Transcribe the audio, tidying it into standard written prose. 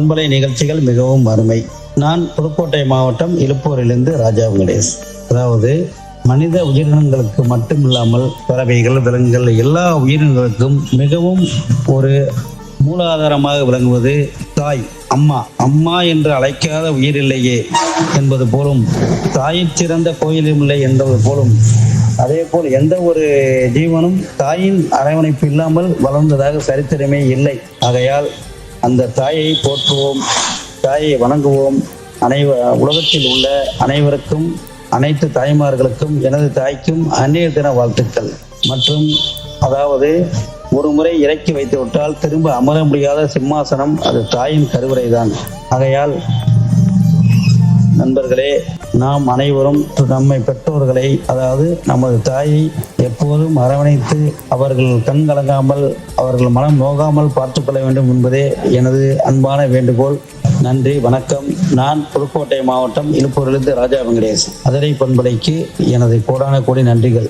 பண்பலை நிகழ்ச்சிகள் மிகவும் அருமை. நான் புதுக்கோட்டை மாவட்டம் இலுப்பூரிலிருந்து ராஜா வெங்கடேஷ். அதாவது மனித உயிரினங்களுக்கு மட்டுமில்லாமல் பறவைகள், விலங்குகள், எல்லா உயிரினங்களுக்கும் மிகவும் ஒரு மூலாதாரமாக விளங்குவது தாய், அம்மா. அம்மா என்று அழைக்காத உயிரில்லையே என்பது போலும், தாயின் சிறந்த கோயிலும் இல்லை என்பது போலும், அதே போல் எந்த ஒரு ஜீவனும் தாயின் அரவணைப்பு இல்லாமல் வளர்ந்ததாக சரித்திரமே இல்லை. ஆகையால் அந்த தாயை போற்றுவோம், தாயை வணங்குவோம். உலகத்தில் உள்ள அனைவருக்கும், அனைத்து தாய்மார்களுக்கும் எனது தாய்க்கும் அன்னையர் தின வாழ்த்துக்கள். மற்றும் அதாவது ஒரு முறை இறக்கி வைத்து விட்டால் திரும்ப அமர முடியாத சிம்மாசனம் அது தாயின் கருவறைதான். ஆகையால் நண்பர்களே, நாம் அனைவரும் நம்மை பெற்றோர்களை, அதாவது நமது தாயை எப்போதும் அரவணைத்து அவர்கள் கண் கலங்காமல், அவர்கள் மனம் நோகாமல் பார்த்து கொள்ள வேண்டும் என்பதே எனது அன்பான வேண்டுகோள். நன்றி, வணக்கம். நான் புதுக்கோட்டை மாவட்டம் இலுப்பூரிலிருந்து ராஜா வெங்கடேஷ். அதிரை பண்பலைக்கு எனது கோடான கோடி நன்றிகள்.